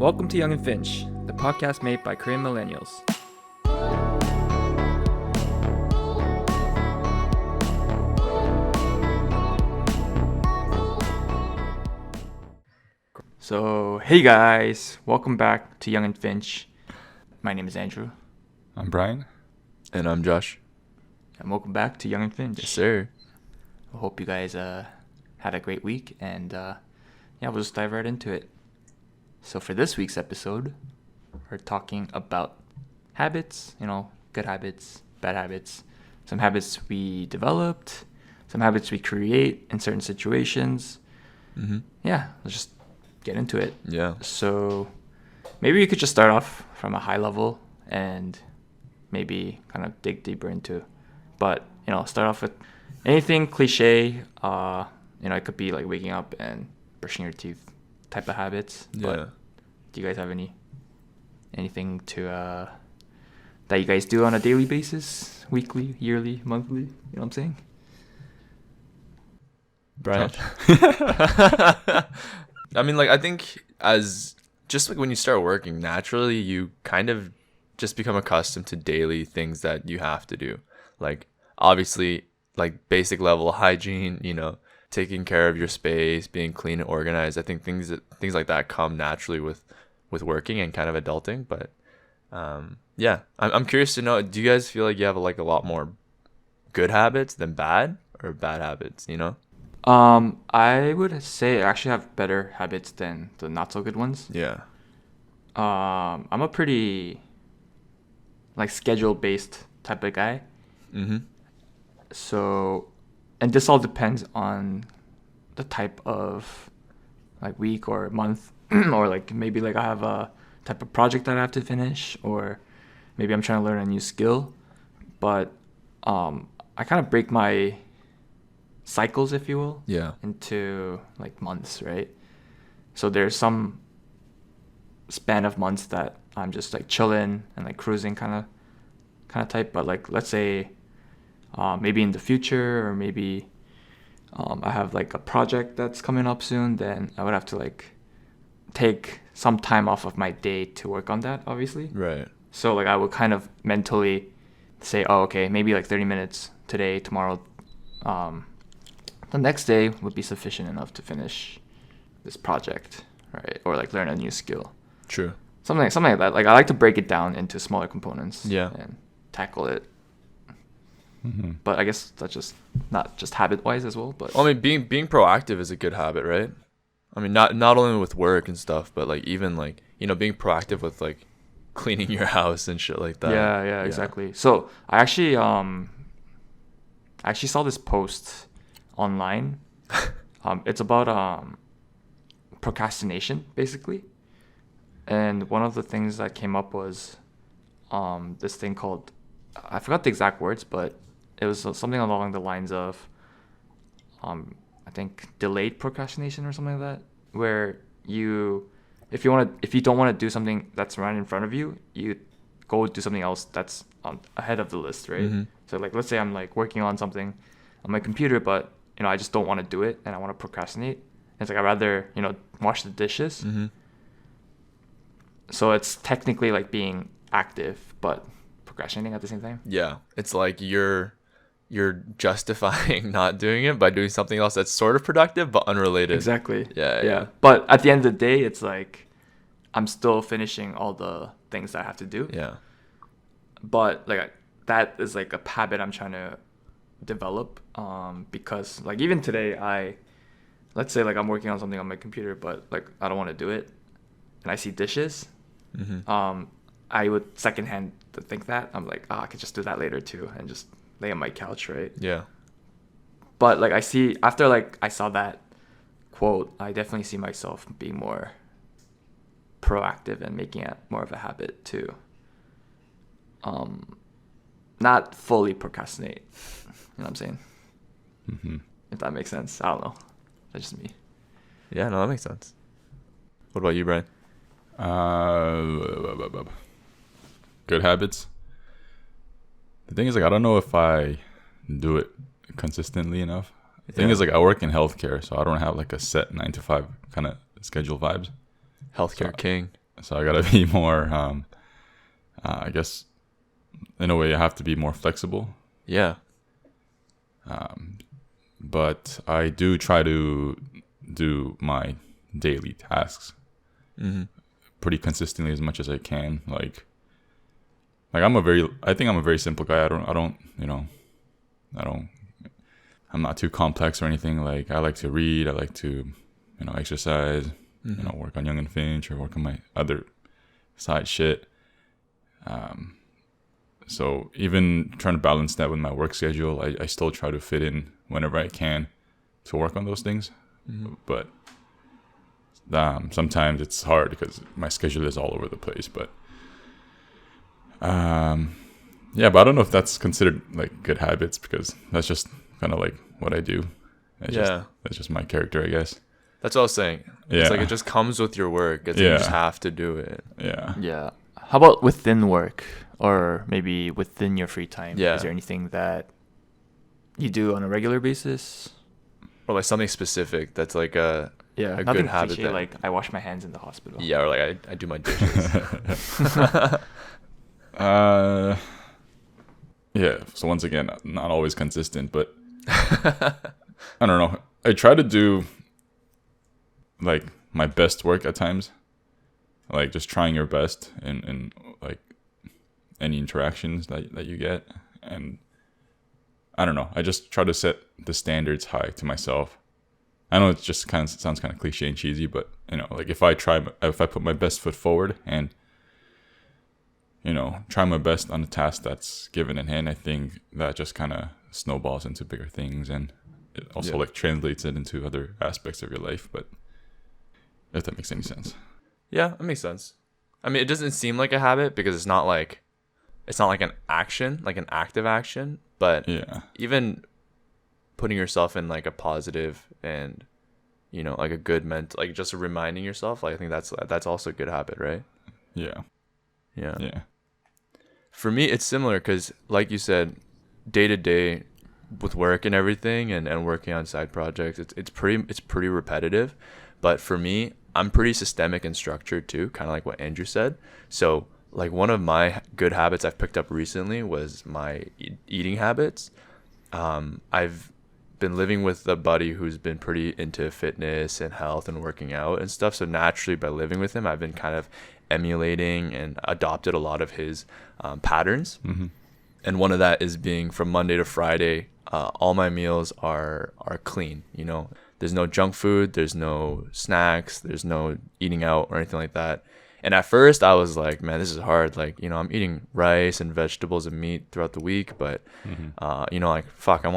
Welcome to Young and Finch, the podcast made by Korean millennials. So, hey guys, welcome back to Young and Finch. My name is Andrew. I'm Brian. And I'm Josh. And welcome back to Young and Finch. Yes, sir. I hope you guys had a great week, and we'll just dive right into it. So for this week's episode, we're talking about habits, good habits, bad habits, some habits we developed, some habits we create in certain situations. Mm-hmm. Yeah, let's just get into it. Yeah. So maybe we could just start off from a high level and maybe kind of dig deeper into, but start off with anything cliche. It could be like waking up and brushing your teeth type of habits. Yeah. But do you guys have anything to that you guys do on a daily basis, weekly, yearly, monthly? You know what I'm saying? Brian. I mean, I think as just when you start working, naturally you kind of just become accustomed to daily things that you have to do. Obviously, basic level hygiene, taking care of your space, being clean and organized. I think things like that come naturally with working and kind of adulting. But I'm curious to know, do you guys feel like you have a lot more good habits than bad habits? I would say I actually have better habits than the not so good ones. Yeah. I'm a pretty schedule based type of guy. Mm-hmm. So, and this all depends on the type of week or month, or maybe I have a type of project that I have to finish, or maybe I'm trying to learn a new skill. But I kind of break my cycles, if you will, into months, right? So there's some span of months that I'm just chilling and cruising kind of type. But let's say maybe in the future, or maybe I have a project that's coming up soon, then I would have to take some time off of my day to work on that, obviously. Right. So I would kind of mentally say, oh, okay, maybe 30 minutes today, tomorrow, the next day would be sufficient enough to finish this project, right? Or learn a new skill. True. Something like that. I like to break it down into smaller components. Yeah. And tackle it. Mm-hmm. But I guess that's just not just habit wise as well. But I mean, being proactive is a good habit, right? I mean, not only with work and stuff, but even being proactive with cleaning your house and shit like that. Yeah, exactly. So I actually saw this post online. It's about procrastination, basically. And one of the things that came up was this thing called, I forgot the exact words, but it was something along the lines of I think delayed procrastination or something like that, where if you don't want to do something that's right in front of you, you go do something else that's ahead of the list, right? Mm-hmm. So let's say I'm working on something on my computer, but I just don't want to do it and I want to procrastinate. And it's I'd rather wash the dishes. Mm-hmm. So it's technically being active but procrastinating at the same time. Yeah, it's you're justifying not doing it by doing something else that's sort of productive but unrelated. Exactly. Yeah. But at the end of the day, it's I'm still finishing all the things that I have to do. Yeah. But that is a habit I'm trying to develop, because even today, let's say I'm working on something on my computer, but I don't want to do it, and I see dishes. Mm-hmm. I would secondhand think that I'm I could just do that later too, and just lay on my couch, right? Yeah. But I see after I saw that quote, I definitely see myself being more proactive and making it more of a habit to not fully procrastinate. You know what I'm saying? Mm-hmm. If that makes sense. I don't know. That's just me. Yeah, no, that makes sense. What about you, Brian? Good habits. The thing is, I don't know if I do it consistently enough. The thing is, I work in healthcare, so I don't have a set 9 to 5 kind of schedule vibes. Healthcare king. So I gotta be more. I guess in a way I have to be more flexible. Yeah. But I do try to do my daily tasks pretty consistently as much as I can. Like I think I'm a very simple guy. I'm not too complex or anything. Like I like to read. I like to, exercise. Work on Young and Finch or work on my other side shit. So even trying to balance that with my work schedule, I still try to fit in whenever I can to work on those things. But sometimes it's hard because my schedule is all over the place. But yeah, but I don't know if that's considered like good habits because that's just kind of like what I do. That's just my character, I guess. That's what I was saying. Yeah. It's like it just comes with your work. You just have to do it. Yeah. Yeah. How about within work or maybe within your free time? Yeah. Is there anything that you do on a regular basis? Or like something specific that's like a Nothing good habit. cliche, like I wash my hands in the hospital. Yeah, or like I do my dishes. Yeah. So once again, not always consistent, but I don't know. I try to do like my best work at times, like just trying your best in like any interactions that you get. And I don't know. I just try to set the standards high to myself. I know it just sounds kind of cliche and cheesy, but like if I put my best foot forward and try my best on a task that's given in hand, I think that just kind of snowballs into bigger things, and it also like translates it into other aspects of your life. But if that makes any sense. Yeah, that makes sense. I mean, it doesn't seem like a habit because it's not like an action, like an active action, but even putting yourself in like a positive and like a good like just reminding yourself, like I think that's also a good habit, right? Yeah. For me, it's similar because, like you said, day to day with work and everything, and working on side projects, it's pretty repetitive. But for me, I'm pretty systemic and structured too, kind of like what Andrew said. So, like one of my good habits I've picked up recently was my eating habits. I've been living with a buddy who's been pretty into fitness and health and working out and stuff. So naturally, by living with him, I've been kind of emulating and adopted a lot of his patterns. And one of that is being from Monday to Friday, all my meals are clean. There's no junk food, there's no snacks, there's no eating out or anything like that. And at first I was like, man, this is hard. Like, I'm eating rice and vegetables and meat throughout the week, but like, fuck, I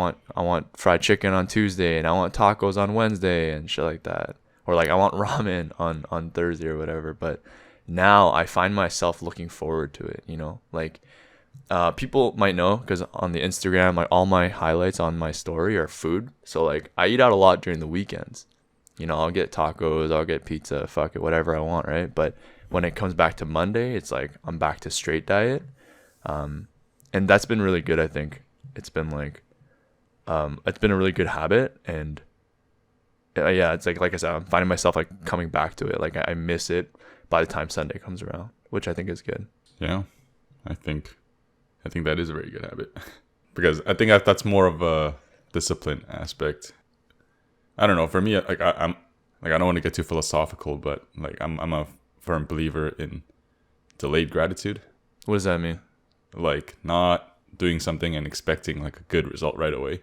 want fried chicken on Tuesday and I want tacos on Wednesday and shit like that. Or like I want ramen on Thursday or whatever. But now I find myself looking forward to it, like people might know because on the Instagram, like all my highlights on my story are food. So like I eat out a lot during the weekends. I'll get tacos, I'll get pizza, fuck it, whatever I want, right? But when it comes back to Monday, it's like I'm back to straight diet. And that's been really good, I think. It's been like it's been a really good habit, and it's like I said, I'm finding myself like coming back to it. Like I miss it by the time Sunday comes around, which I think is good. Yeah. I think that is a very good habit because I think that's more of a discipline aspect. I don't know. For me, like I'm like I don't want to get too philosophical, but like I'm a firm believer in delayed gratitude. What does that mean? Like not doing something and expecting like a good result right away.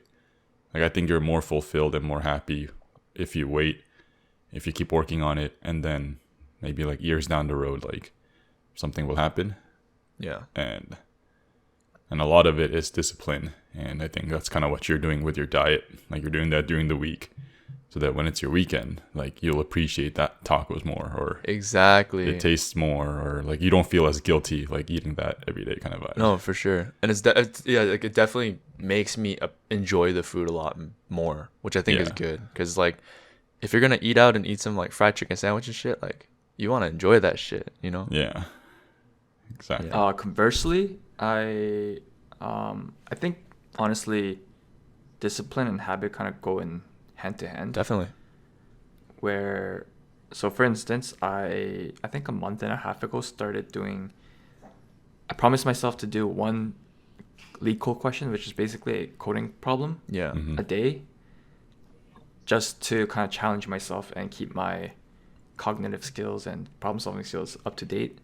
Like I think you're more fulfilled and more happy if you wait, if you keep working on it, and then maybe like years down the road, like something will happen. Yeah. And a lot of it is discipline. And I think that's kind of what you're doing with your diet. Like you're doing that during the week so that when it's your weekend, like you'll appreciate that tacos more, or exactly it tastes more, or like you don't feel as guilty like eating that every day kind of vibe. No, for sure. And it's like it definitely makes me enjoy the food a lot more, which I think is good. Because like if you're going to eat out and eat some like fried chicken sandwich and shit, like you want to enjoy that shit, Yeah. Exactly. Conversely, I think honestly, discipline and habit kind of go in hand to hand. Definitely. Where So for instance, I think a month and a half ago started doing. I promised myself to do one lead code question, which is basically a coding problem Yeah. Mhm. a day, just to kind of challenge myself and keep my cognitive skills and problem solving skills up to date.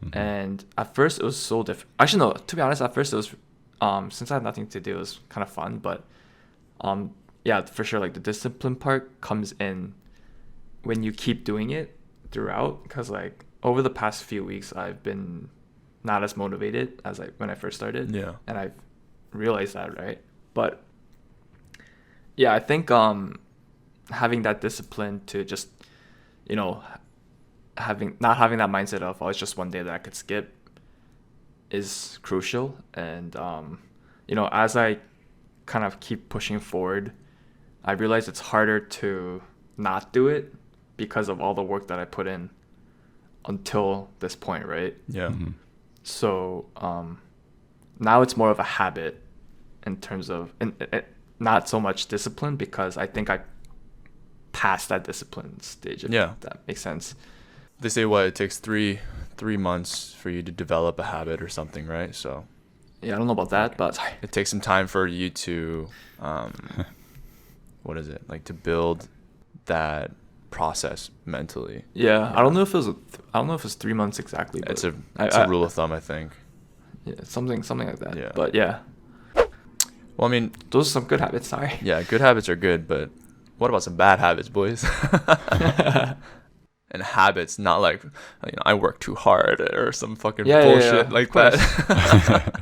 Mhm. And at first it was so different. Actually, no. To be honest, at first it was, since I had nothing to do, it was kind of fun. But, yeah, for sure, like the discipline part comes in when you keep doing it throughout. Because like over the past few weeks, I've been not as motivated as like when I first started. Yeah. And I've realized that, right? But yeah, I think having that discipline to just, you know, not having that mindset of, oh, it's just one day that I could skip is crucial. And as I kind of keep pushing forward, I realize it's harder to not do it because of all the work that I put in until this point, right? Yeah. Mhm. So now it's more of a habit in terms of not so much discipline, because I think I passed that discipline stage, if Yeah. that makes sense. They say what it takes three months for you to develop a habit or something, right? So Yeah, I don't know about that, but it takes some time for you to what is it, like, to build that process mentally. yeah, I don't know if it was I don't know if it's 3 months exactly. But It's a rule of thumb, I think. yeah, something like that. Yeah. But yeah, Well, I mean, those are some good habits. Sorry. yeah, good habits are good, but what about some bad habits, boys? And habits, not like, I work too hard or some fucking Yeah, bullshit like of course. that.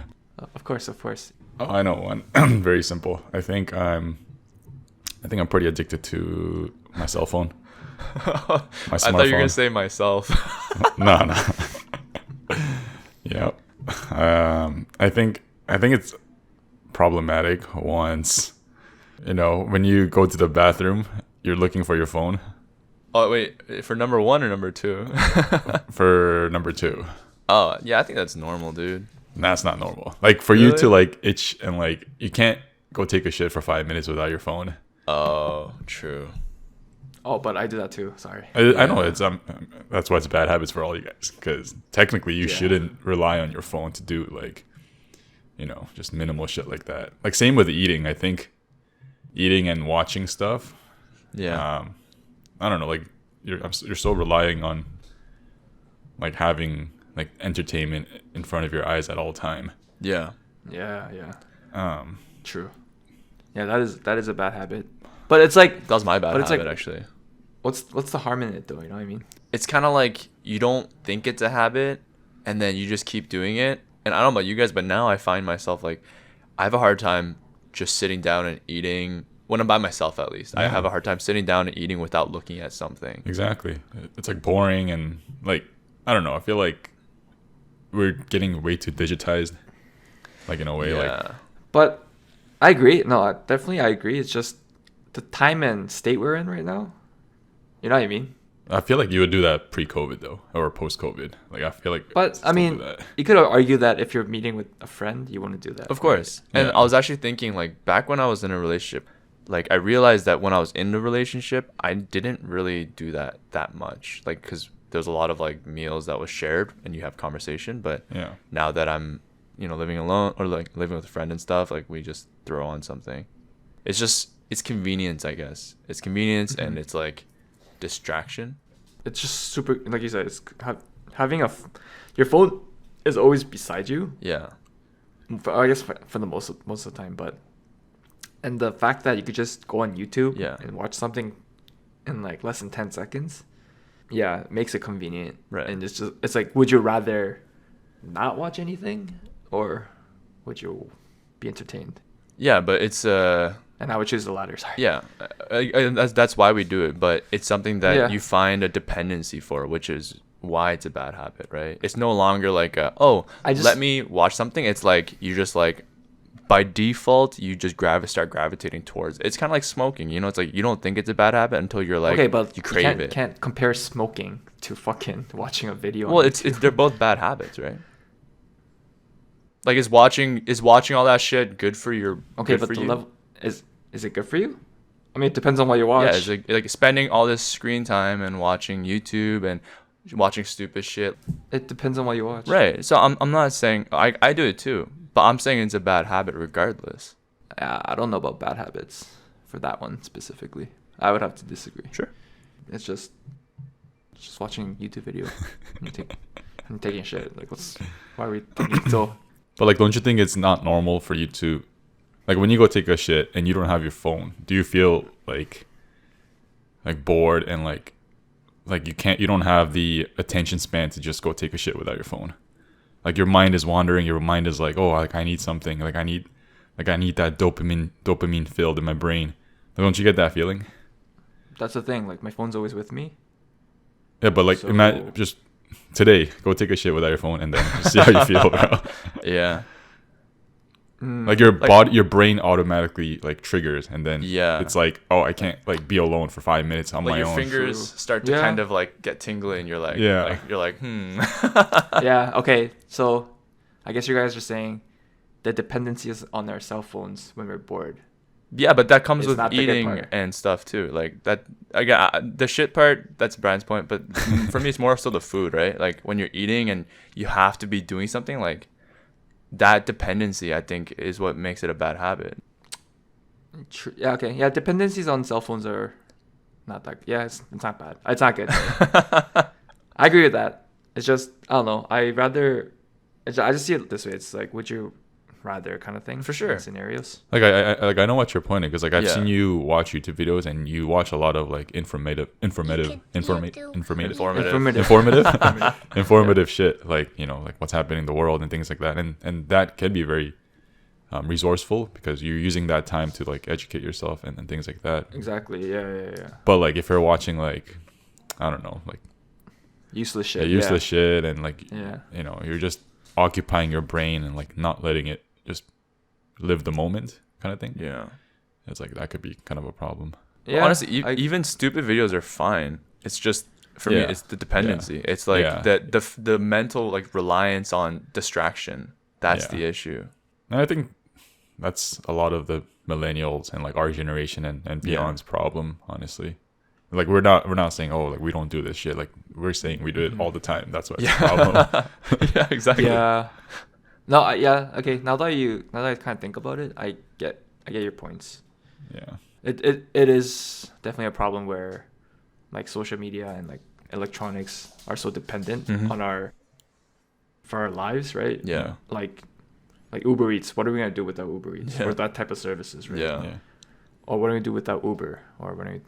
Of course. Oh, I know one. Very simple. I think I'm pretty addicted to my cell phone. My I thought you were smartphone. gonna say myself. No. Yep. I think it's problematic once, when you go to the bathroom, you're looking for your phone Oh wait, for number one or number two? for number 2. Oh yeah, I think that's normal, dude. That's not normal. Like for you to Really? like itch and like you can't go take a shit for 5 minutes without your phone. Oh, true. Oh, but I do that too. Sorry. I know it's that's why it's bad habits for all you guys, because technically you Yeah. shouldn't rely on your phone to do like just minimal shit like that. Like same with eating. I think eating and watching stuff, Yeah. I don't know, like you're so relying on like having like entertainment in front of your eyes at all time. Yeah. Yeah. um True. Yeah, that is a bad habit. But it's like, That was my bad But it's habit, like- actually. what's the harm in it though? You know what I mean? It's kind of like you don't think it's a habit, and then you just keep doing it. And I don't know about you guys, but now I find myself like, I have a hard time just sitting down and eating when I'm by myself. At least I Yeah. have a hard time sitting down and eating without looking at something. Exactly. It's like boring and like I don't know. I feel like we're getting way too digitized, like in a way. Like Yeah. But I agree. No, I agree. It's just the time and state we're in right now. You know what I mean? I feel like you would do that pre-COVID though, or post-COVID. Like I feel like. But I still mean, do that. you could argue that if you're meeting with a friend, you wouldn't do that. Of course. And Yeah. I was actually thinking, like, back when I was in a relationship, like, I realized that when I was in the relationship, I didn't really do that much. Like, because there's a lot of, like, meals that was shared and you have conversation. But Yeah. now that I'm, living alone or, like, living with a friend and stuff, like, we just throw on something. It's convenience, I guess. It's convenience and it's, like, distraction. It's just super, like you said, it's having your phone is always beside you. Yeah. I guess for the most of the time, and the fact that you could just go on YouTube Yeah. and watch something in like less than 10 seconds, yeah, it makes it convenient. Right. And it's like, would you rather not watch anything, or would you be entertained? Yeah, but it's And I would choose the latter. Sorry. yeah, that's why we do it. But it's something that Yeah. you find a dependency for, which is why it's a bad habit, right? It's no longer like let me watch something. It's like you just like by default you just start gravitating towards it. It's kind of like smoking. It's like you don't think it's a bad habit until you're like, Okay, but you crave can't, it. can't compare smoking to fucking watching a video. Well, on it's YouTube. they're both bad habits, right? Like is watching all that shit good for your Okay, good but for the you? level is it good for you? I mean, it depends on what you watch. Yeah, it's like spending all this screen time and watching YouTube and watching stupid shit. It depends on what you watch. Right. So I'm not saying I do it too, but I'm saying it's a bad habit regardless. I don't know about bad habits for that one specifically. I would have to disagree. Sure. It's just watching YouTube video and taking shit. Like, why are we taking so? But like, don't you think it's not normal for you to, like, when you go take a shit and you don't have your phone, do you feel like bored and like you don't have the attention span to just go take a shit without your phone? Like, your mind is wandering. Your mind is like, oh, like I need something. Like I need that dopamine filled in my brain. Like, don't you get that feeling? That's the thing. Like, my phone's always with me. Yeah, but like, imagine just today, go take a shit without your phone and then just see how you feel, bro. Yeah. Like your body, your brain automatically like triggers, and then it's like, oh, I can't like be alone for 5 minutes on my your own. fingers start to kind of like get tingly, and you're like, Yeah. Okay. So, I guess you guys are saying the dependency is on our cell phones when we're bored. Yeah, but that comes It's with eating and stuff too. Like that, again, the shit part, that's Brian's point. But for me, it's more so the food, right? Like when you're eating and you have to be doing something, like that dependency, I think, is what makes it a bad habit. Yeah. Okay. Yeah. Dependencies on cell phones are not that. Yeah. It's not bad. It's not good. I agree with that. It's just, I don't know. I just see it this way. It's like, would you rather kind of thing for sure scenarios. Like I know what you're pointing, because like I've seen you watch YouTube videos and you watch a lot of like informative shit, like, you know, like what's happening in the world and things like that, and that can be very resourceful because you're using that time to like educate yourself and things like that. Exactly. Yeah. But like if you're watching like, I don't know, like useless shit and like, you know, you're just occupying your brain and like not letting it just live the moment kind of thing. Yeah, it's like that could be kind of a problem. Yeah, honestly, even stupid videos are fine. It's just for me, it's the dependency. It's like the mental like reliance on distraction. That's the issue. And I think that's a lot of the millennials and like our generation and beyond's problem, honestly. Like we're not saying, oh, like we don't do this shit. Like we're saying we do it all the time. That's what's the problem. Yeah, exactly. Yeah. No, okay. Now that I kind of think about it, I get your points. Yeah. It is definitely a problem where like social media and like electronics are so dependent on for our lives, right? Yeah. Like Uber Eats. What are we gonna do without Uber Eats or that type of services, right? Yeah. Or what are we gonna do without Uber? Or what are we?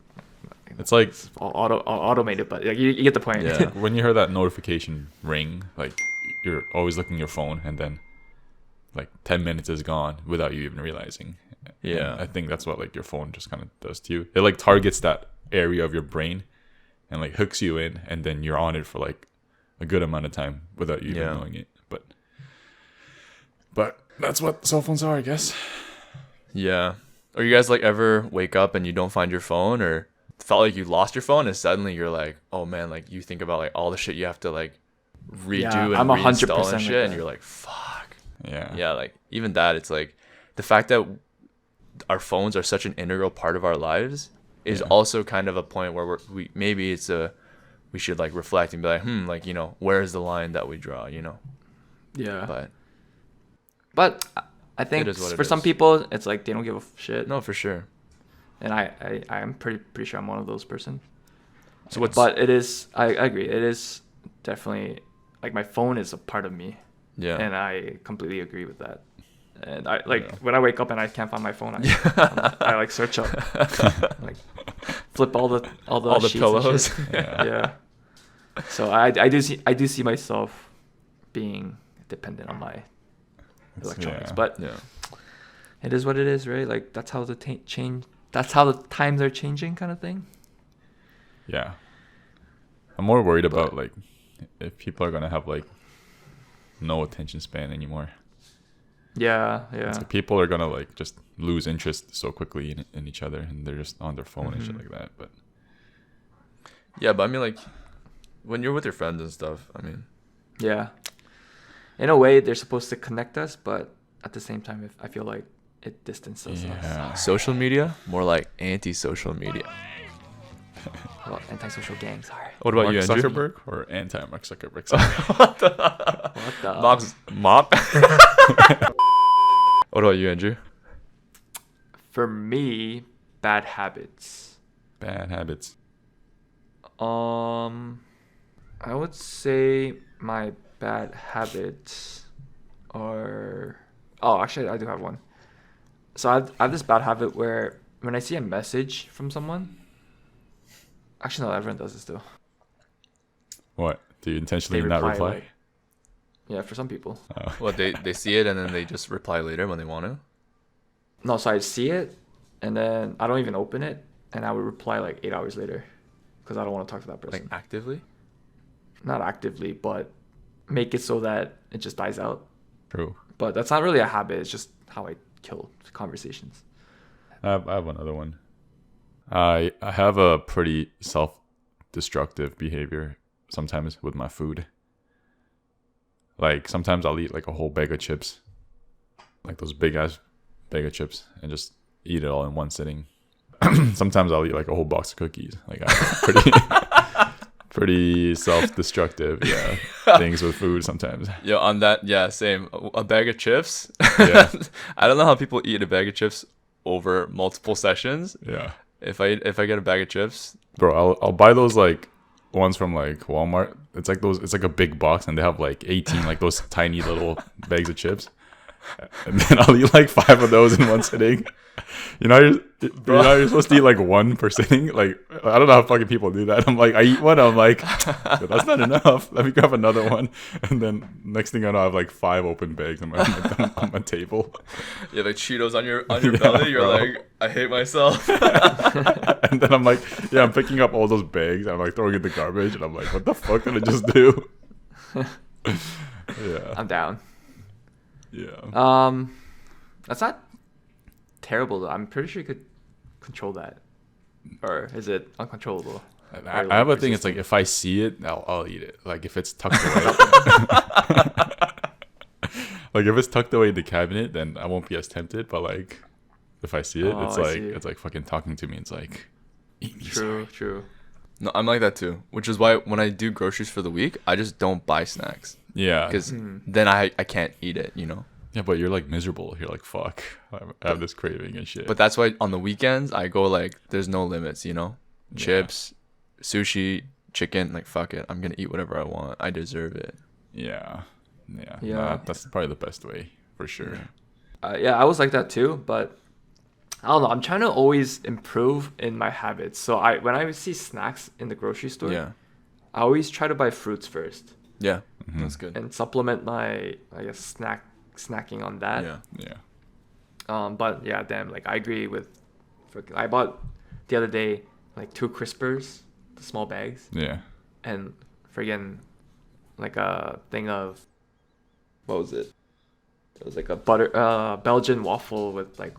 It's like all automated, but like, you get the point. Yeah. When you hear that notification ring, like you're always looking at your phone, and then like 10 minutes is gone without you even realizing. Yeah. And I think that's what like your phone just kind of does to you. It like targets that area of your brain and like hooks you in, and then you're on it for like a good amount of time without you even knowing it. But that's what cell phones are, I guess. Yeah. Or you guys like ever wake up and you don't find your phone, or felt like you lost your phone, and suddenly you're like, oh man, like you think about like all the shit you have to like redo and reinstall and shit, and you're like, fuck. Yeah, like even that, it's like the fact that our phones are such an integral part of our lives is also kind of a point where we maybe we should like reflect and be like, like, you know, where's the line that we draw, you know? Yeah. But I think for some people it's like they don't give a shit. No, for sure. And I'm pretty sure I'm one of those persons. So but it is, I agree, it is definitely like my phone is a part of me. Yeah. And I completely agree with that. And I like when I wake up and I can't find my phone, I like search up, like flip all the sheets pillows. Yeah. So I do see myself being dependent on my electronics, but it is what it is, right? Like that's how the change. That's how the times are changing, kind of thing. Yeah. I'm more worried about like if people are gonna have like no attention span anymore. Yeah. It's like people are gonna like just lose interest so quickly in each other, and they're just on their phone and shit like that. But yeah, but I mean, like when you're with your friends and stuff, I mean, yeah, in a way they're supposed to connect us, but at the same time, I feel like it distances us. Yeah. Social media, more like anti-social media. Well, antisocial gang. Sorry. What about Mark you, Andrew? Zuckerberg or anti-Mark Zuckerberg? What the? Mop. What about you, Andrew? For me, bad habits. Bad habits. I would say my bad habits are. Oh, actually, I do have one. So I have this bad habit where when I see a message from someone, actually no, everyone does this too. What? Do you intentionally They not reply, reply? like- Yeah, for some people. Oh. What, they see it and then they just reply later when they want to? No, so I see it, and then I don't even open it, and I would reply like 8 hours later, because I don't want to talk to that person. Like actively? Not actively, but make it so that it just dies out. True. But that's not really a habit. It's just how I kill conversations. I have another one. I have a pretty self-destructive behavior sometimes with my food. Like sometimes I'll eat like a whole bag of chips, like those big ass bag of chips, and just eat it all in one sitting. Sometimes I'll eat like a whole box of cookies. Like I'm pretty self-destructive. Yeah, things with food sometimes. Yeah, on that, yeah, same. A bag of chips. Yeah. I don't know how people eat a bag of chips over multiple sessions. Yeah, If I get a bag of chips, bro, I'll buy those like ones from like Walmart. It's like those. It's like a big box, and they have like 18 like those tiny little bags of chips. And then I'll eat like 5 of those in one sitting. You know, you're supposed to eat like one per sitting. Like I don't know how fucking people do that. I'm like, I eat one. I'm like, that's not enough. Let me grab another one. And then next thing I know, I have like 5 open bags on my table. yeah, like Cheetos on your belly. You're bro. like, I hate myself. And then I'm like, yeah, I'm picking up all those bags. And I'm like throwing it in the garbage. And I'm like, what the fuck did I just do? Yeah. I'm down. Yeah. That's not terrible though. I'm pretty sure you could control that, or is it uncontrollable? I have a thing. It's like if I see it, I'll eat it. Like if it's tucked away, like if it's tucked away in the cabinet, then I won't be as tempted. But like if I see it, Oh, it's I like see. it's like fucking talking to me. It's like eat me. True. No, I'm like that too. Which is why when I do groceries for the week, I just don't buy snacks Yeah. because then I can't eat it. You know. Yeah, but you're like miserable. You're like fuck. I have this craving and shit. But that's why on the weekends I go like there's no limits. You know, chips, sushi, chicken. Like fuck it, I'm gonna eat whatever I want. I deserve it. yeah. Yeah. Nah, that's probably the best way for sure. Yeah, I was like that too, but I don't know. I'm trying to always improve in my habits. So when I see snacks in the grocery store, Yeah. I always try to buy fruits first Yeah. That's good. and supplement my snacking on that. Yeah. Yeah. But yeah, damn, like I agree with. I bought the other day like 2 Crispers, the small bags, Yeah. and friggin' like a thing of what was it? It was like a Belgian waffle with like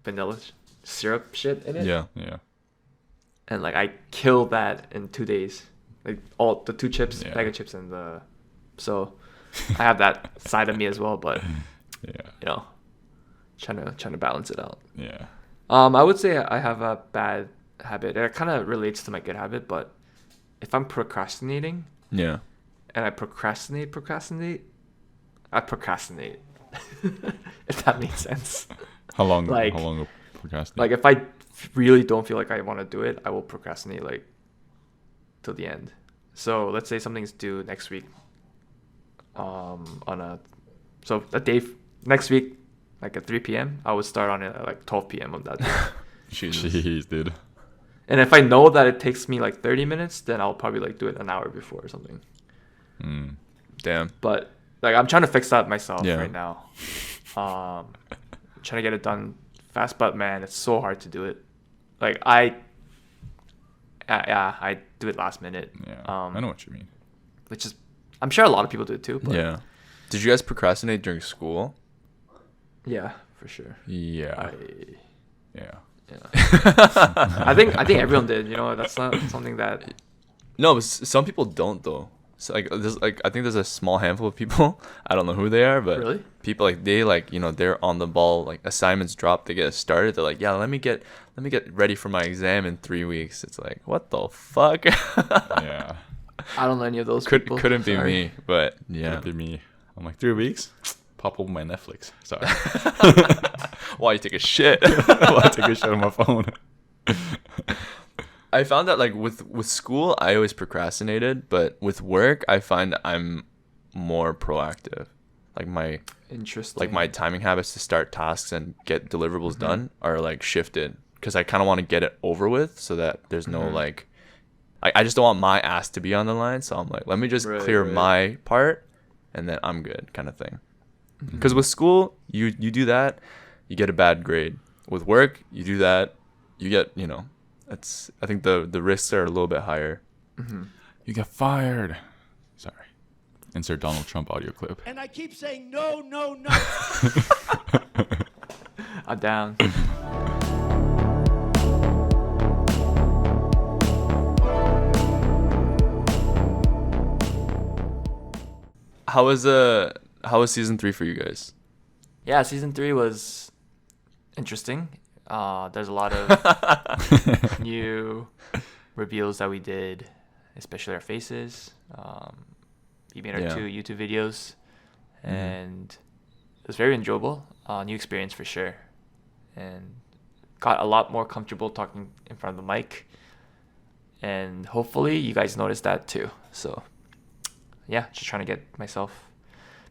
vanilla syrup shit in it. Yeah. Yeah. And like I killed that in 2 days. Like all the 2 chips, Yeah. bag of chips, and so I have that side of me as well. But Yeah. trying to balance it out. Yeah. I would say I have a bad habit. It kind of relates to my good habit, but if I'm procrastinating Yeah. and I procrastinate, I procrastinate. If that makes sense. How long? Like- How long? Procrastinate? Like if I really don't feel like I want to do it, I will procrastinate like till the end. So let's say something's due next week. So a day next week, like at 3 p.m., I would start on it at like 12 p.m. on that day. Jesus. Jeez, dude. And if I know that it takes me like 30 minutes, then I'll probably like do it an hour before or something. Mm. Damn. But like I'm trying to fix that myself Yeah. right now. Trying to get it done fast, but man, it's so hard to do it. Like I do it last minute. Yeah. I know what you mean. Which is, I'm sure a lot of people do it too. But Yeah. Did you guys procrastinate during school? yeah, for sure. Yeah. Yeah. I think everyone did. You know, that's not something that. No, but some people don't though. So like there's like I think there's a small handful of people. I don't know who they are, but Really? people like they like they're on the ball. Like assignments drop, they get started. They're like, yeah, let me get ready for my exam in 3 weeks. It's like, what the fuck? Yeah. I don't know any of those people. Couldn't be Sorry. me, but yeah. Could be me. I'm like 3 weeks. Pop over my Netflix. Sorry. Why you take a shit? While I take a shit on my phone. I found that like with school, I always procrastinated, but with work, I find I'm more proactive. Like Interesting. my timing habits to start tasks and get deliverables done are like shifted because I kind of want to get it over with so that there's no like I just don't want my ass to be on the line. So I'm like, let me just clear my part and then I'm good kind of thing. Because with school, you do that, you get a bad grade. With work, you do that, you get, it's I think the risks are a little bit higher. You get fired. Sorry. Insert Donald Trump audio clip. And I keep saying no, no, no. I'm down. How was season 3 for you guys? Yeah, season 3 was interesting. There's a lot of new reveals that we did, especially our faces. We made our 2 YouTube videos, and it was very enjoyable. New experience for sure, and got a lot more comfortable talking in front of the mic. And hopefully you guys noticed that too. So yeah, just trying to get myself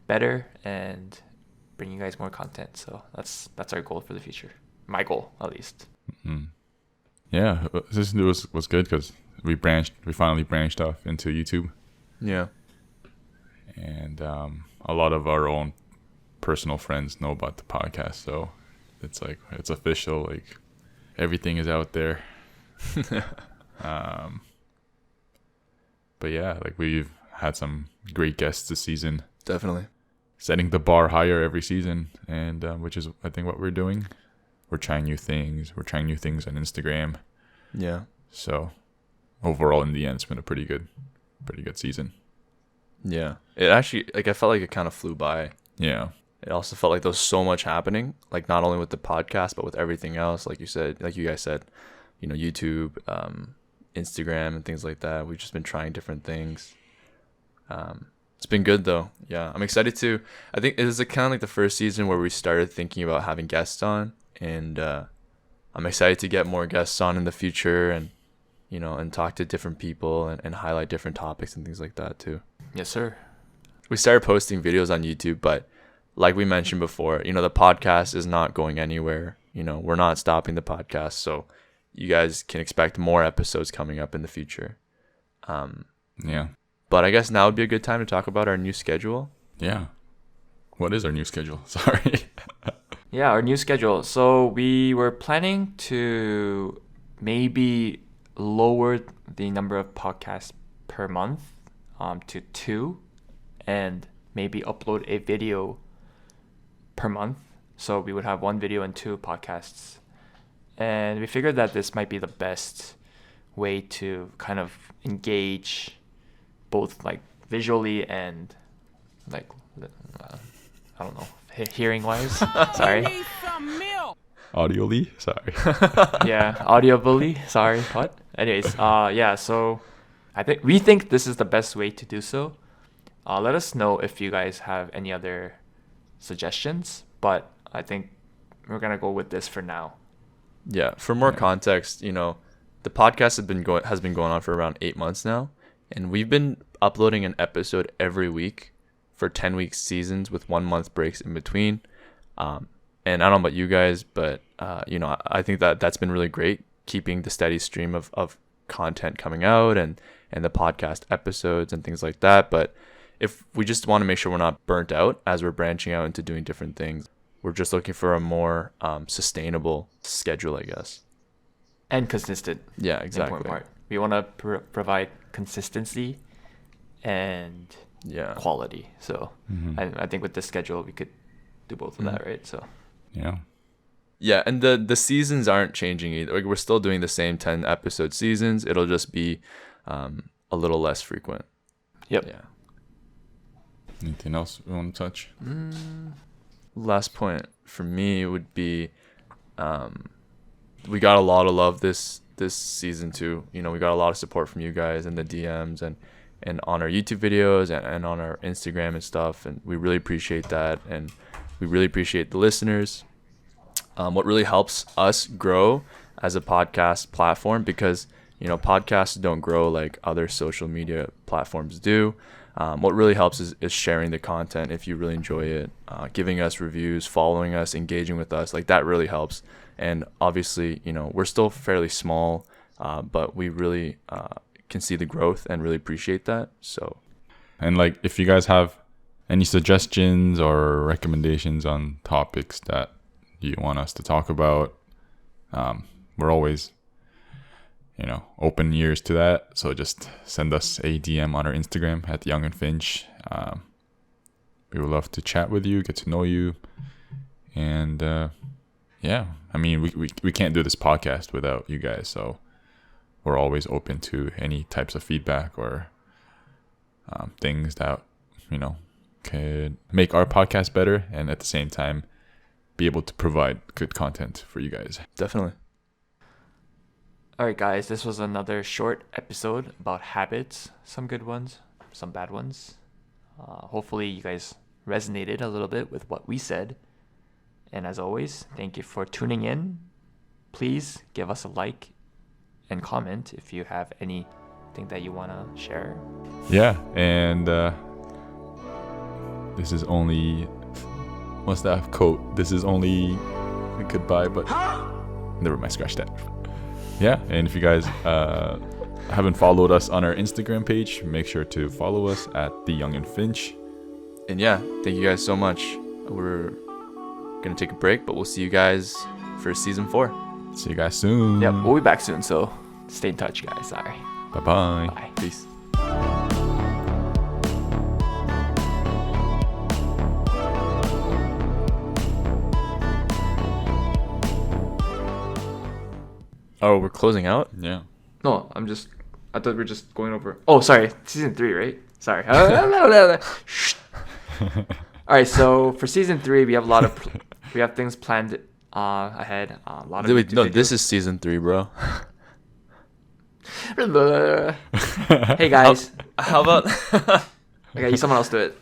better and bring you guys more content. So that's our goal for the future. My goal, at least. Yeah, this was good because we finally branched off into YouTube. Yeah. And a lot of our own personal friends know about the podcast, so it's like it's official. Like everything is out there. But yeah, like we've had some great guests this season, Definitely. setting the bar higher every season, and which is I think what we're doing. We're trying new things. We're trying new things on Instagram. Yeah. So overall, in the end, it's been a pretty good season. Yeah. It actually, like, I felt like it kind of flew by. Yeah. It also felt like there was so much happening, like not only with the podcast, but with everything else. Like you guys said, YouTube, Instagram and things like that. We've just been trying different things. It's been good though. Yeah. I'm excited to, I think it was kind of like the first season where we started thinking about having guests on, and I'm excited to get more guests on in the future and, and talk to different people and highlight different topics and things like that too. Yes, sir. We started posting videos on YouTube, but like we mentioned before, the podcast is not going anywhere. We're not stopping the podcast. So you guys can expect more episodes coming up in the future. Yeah. But I guess now would be a good time to talk about our new schedule. Yeah. What is our new schedule? Sorry. Yeah, our new schedule. So we were planning to maybe lower the number of podcasts per month to 2, and maybe upload a video per month. So we would have 1 video and 2 podcasts. And we figured that this might be the best way to kind of engage both like visually and like, I don't know, hearing wise. Sorry. Audioly? Sorry. Yeah, audibly. Sorry, what? Anyways, yeah, so we think this is the best way to do so. Let us know if you guys have any other suggestions, but I think we're gonna go with this for now. Yeah. For more context, the podcast has been going on for around 8 months now, and we've been uploading an episode every week for 10-week seasons with 1 month breaks in between. And I don't know about you guys, but I think that's been really great, keeping the steady stream of content coming out and the podcast episodes and things like that. But if we just want to make sure we're not burnt out as we're branching out into doing different things, we're just looking for a more sustainable schedule, I guess. And consistent. Yeah, exactly. Important part. We want to provide consistency and quality. So I think with this schedule, we could do both of that, right? So Yeah. Yeah, and the seasons aren't changing either. Like, we're still doing the same 10 episode seasons. It'll just be a little less frequent. Yep. Yeah. Anything else we want to touch? Last point for me would be, we got a lot of love this season too. You know, we got a lot of support from you guys and the DMs and on our YouTube videos and on our Instagram and stuff, and we really appreciate that, and we really appreciate the listeners. What really helps us grow as a podcast platform, because you know podcasts don't grow like other social media platforms do. What really helps is sharing the content if you really enjoy it, giving us reviews, following us, engaging with us. Like that really helps. And obviously, you know, we're still fairly small, but we really can see the growth and really appreciate that. So, And like, if you guys have any suggestions or recommendations on topics that you want us to talk about, we're always, you know, open ears to that. So just send us a DM on our Instagram at Young and Finch. We would love to chat with you, get to know you, and yeah, I mean, we can't do this podcast without you guys. So we're always open to any types of feedback or things that, you know, could make our podcast better, and at the same time be able to provide good content for you guys. definitely. All right, guys, this was another short episode about habits. Some good ones, some bad ones. Hopefully you guys resonated a little bit with what we said. And as always, thank you for tuning in. Please give us a like and comment if you have anything that you want to share. Yeah, and this is only, what's that quote? This is only a goodbye, but never mind, scratch that. Yeah, and if you guys haven't followed us on our Instagram page, make sure to follow us at The Young and Finch. And yeah, thank you guys so much. We're gonna take a break, but we'll see you guys for season 4. See you guys soon. Yep, we'll be back soon, so stay in touch, guys. Sorry. Bye-bye. Bye. Peace. Oh, we're closing out? Yeah. No, I thought we were just going over. Oh, sorry. Season 3, right? Sorry. All right, so for season 3, we have we have things planned ahead. A lot of Wait, no, YouTube this is season 3, bro. videos. Hey guys. How about Okay, someone else do it.